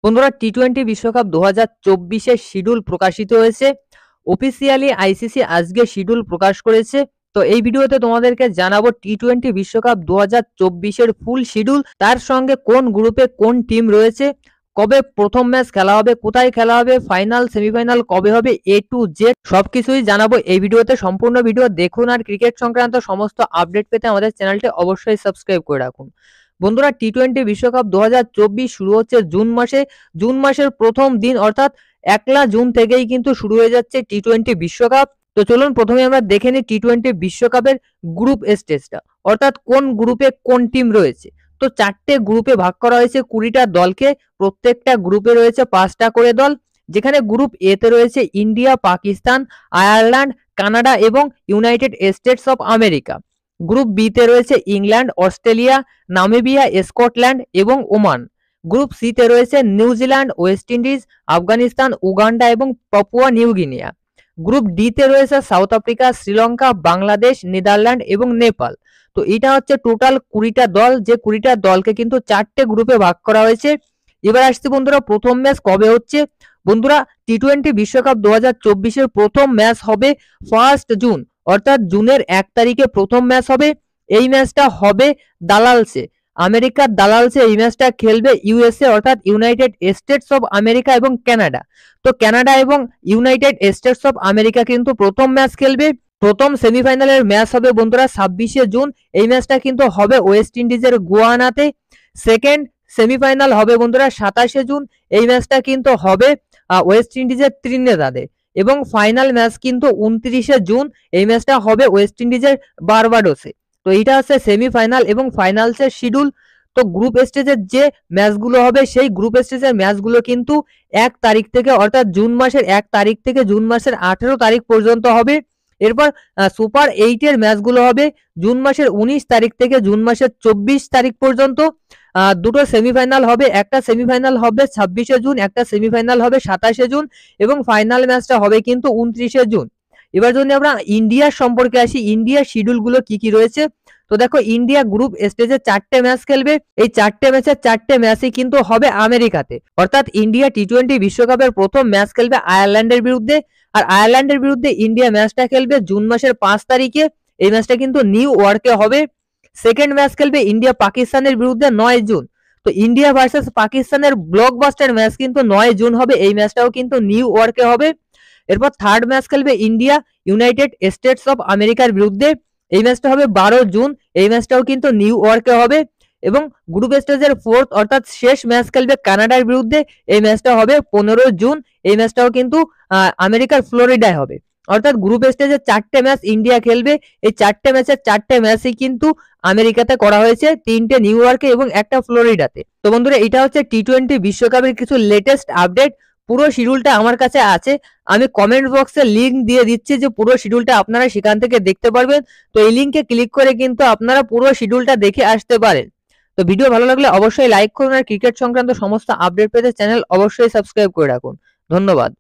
বন্ধুরা টি-20 বিশ্বকাপ 2024 শিডিউল প্রকাশিত হয়েছে। অফিসিয়ালি আইসিসি আজকে শিডিউল প্রকাশ করেছে। তো এই ভিডিওতে তোমাদেরকে জানাবো টি-20 বিশ্বকাপ 2024 ফুল শিডিউল, তার সঙ্গে কোন গ্রুপে কোন টিম রয়েছে, কবে প্রথম ম্যাচ খেলা হবে, কোথায় খেলা হবে, ফাইনাল সেমিফাইনাল কবে হবে, এ টু জেড সবকিছুই জানাবো এই ভিডিওতে। সম্পূর্ণ ভিডিও দেখুন আর ক্রিকেট সংক্রান্ত সমস্ত আপডেট পেতে আমাদের চ্যানেলটি অবশ্যই সাবস্ক্রাইব করে রাখুন। বন্ধুরা টি-20 বিশ্বকাপ 2024 শুরু হচ্ছে জুন মাসে। জুন মাসের প্রথম দিন অর্থাৎ 1 জুন থেকেই কিন্তু শুরু হয়ে যাচ্ছে টি-20 বিশ্বকাপ। তো চলুন প্রথমে আমরা দেখে নিই টি-20 বিশ্বকাপের গ্রুপ স্টেজটা, অর্থাৎ কোন গ্রুপে কোন টিম রয়েছে। তো 4টে গ্রুপে ভাগ করা হয়েছে 20টা দলকে, প্রত্যেকটা গ্রুপে রয়েছে 5টা করে দল, যেখানে গ্রুপ এ তে রয়েছে ইন্ডিয়া, পাকিস্তান, আয়ারল্যান্ড, কানাডা এবং United states of America. Group B তে রয়েছে ইংল্যান্ড, অস্ট্রেলিয়া, নামিবিয়া, স্কটল্যান্ড এবং ওমান। গ্রুপ সি তে রয়েছে New Zealand, West Indies, Afghanistan, Uganda এবং Papua new Guinea. Group D তে রয়েছে south Africa, Sri Lanka, Bangladesh, Netherland এবং নেপাল। তো এটা হচ্ছে টোটাল 20টা দল, যে 20টা দলকে কিন্তু 4টে গ্রুপে ভাগ করা হয়েছে। এবার আসছি বন্ধুরা প্রথম ম্যাচ কবে হচ্ছে। বন্ধুরা টি-20 বিশ্বকাপ 2024 প্রথম ম্যাচ হবে 1 জুন, অর্থাৎ জুনের 1 তারিখে প্রথম ম্যাচ হবে। এই ম্যাচটা হবে দালালসে, আমেরিকার দালালসে এই ম্যাচটা খেলবে ইউএসএ অর্থাৎ ইউনাইটেড স্টেটস অফ আমেরিকা এবং কানাডা। তো কানাডা এবং ইউনাইটেড স্টেটস অফ আমেরিকা কিন্তু প্রথম ম্যাচ খেলবে। প্রথম সেমিফাইনালের ম্যাচ হবে বন্ধুরা 26 জুন। এই ম্যাচটা কিন্তু হবে ওয়েস্ট ইন্ডিজের গুয়াহাটিতে। সেকেন্ড সেমিফাইনাল হবে বন্ধুরা 27 জুন। এই ম্যাচটা কিন্তু হবে ওয়েস্ট ইন্ডিজের ত্রিনিদাদে। এবং ফাইনাল ম্যাচ কিন্তু 29 জুন। এই ম্যাচটা হবে ওয়েস্ট ইন্ডিজের বারবাডোসে। তো এটা হচ্ছে সেমিফাইনাল এবং ফাইনালসের শিডিউল। তো গ্রুপ স্টেজের যে ম্যাচগুলো হবে সেই গ্রুপ স্টেজের ম্যাচগুলো কিন্তু 1 তারিখ থেকে অর্থাৎ জুন মাসের 1 তারিখ থেকে জুন মাসের 18 তারিখ পর্যন্ত হবে। এরপর সুপার 8 এর ম্যাচগুলো হবে জুন মাসের 19 তারিখ থেকে জুন মাসের 24 তারিখ পর্যন্ত। দুটো সেমিফাইনাল হবে, একটা সেমিফাইনাল হবে 26 জুন, একটা সেমিফাইনাল হবে 27 জুন এবং ফাইনাল ম্যাচটা হবে কিন্তু 29 জুন। এবার যদি আমরা ইন্ডিয়ার সম্পর্কে আসি, ইন্ডিয়ার শিডিউলগুলো কি কি রয়েছে। তো দেখো ইন্ডিয়া গ্রুপ স্টেজে 4টে ম্যাচ খেলবে। এই 4টে ম্যাচের 4টে ম্যাচই কিন্তু হবে আমেরিকাতে, অর্থাৎ ইন্ডিয়া টি-20 বিশ্বকাপের প্রথম ম্যাচ খেলবে আয়ারল্যান্ডের বিরুদ্ধে। আর আয়ারল্যান্ডের বিরুদ্ধে ইন্ডিয়া ম্যাচটা খেলবে জুন মাসের 5 তারিখে। এই ম্যাচটা কিন্তু নিউ ইয়র্কে হবে। সেকেন্ড ম্যাচ খেলবে ইন্ডিয়া পাকিস্তানের বিরুদ্ধে 9 জুন। তো ইন্ডিয়া ভার্সেস পাকিস্তানের ব্লকবাস্টার ম্যাচ কিন্তু 9 জুন হবে। এই ম্যাচটাও কিন্তু নিউ ইয়র্কে হবে। এরপর থার্ড ম্যাচ খেলবে ইন্ডিয়া ইউনাইটেড স্টেটস অফ আমেরিকার বিরুদ্ধে। এই ম্যাচটা হবে 12 জুন। এই ম্যাচটাও কিন্তু নিউ ইয়র্কে হবে। এবং গ্রুপ স্টেজের ফোর্থ অর্থাৎ শেষ ম্যাচ খেলবে কানাডার বিরুদ্ধে। এই ম্যাচটা হবে 15 জুন। এই ম্যাচটাও কিন্তু আমেরিকার ফ্লোরিডায় হবে। অর্থাৎ গ্রুপ স্টেজে 4টে ম্যাচ ইন্ডিয়া খেলবে। এই 4টে ম্যাচের 4টে ম্যাচই কিন্তু আমেরিকাতে করা হয়েছে, 3টে নিউ ইয়র্কে এবং একটা ফ্লোরিডাতে। তো বন্ধুরা এটা হচ্ছে টি-20 বিশ্বকাপের কিছু লেটেস্ট আপডেট। পুরো শিডিউলটা আমার কাছে আছে, আমি কমেন্ট বক্সে লিংক দিয়ে দিচ্ছি যে পুরো শিডিউলটা আপনারা সেখান থেকে দেখতে পারবেন। তো এই লিংকে ক্লিক করে কিন্তু আপনারা পুরো শিডিউলটা দেখে আসতে পারেন। তো ভিডিও ভালো লাগলে অবশ্যই লাইক করুন আর ক্রিকেট সংক্রান্ত সমস্ত আপডেট পেতে চ্যানেল অবশ্যই সাবস্ক্রাইব করে রাখুন। ধন্যবাদ।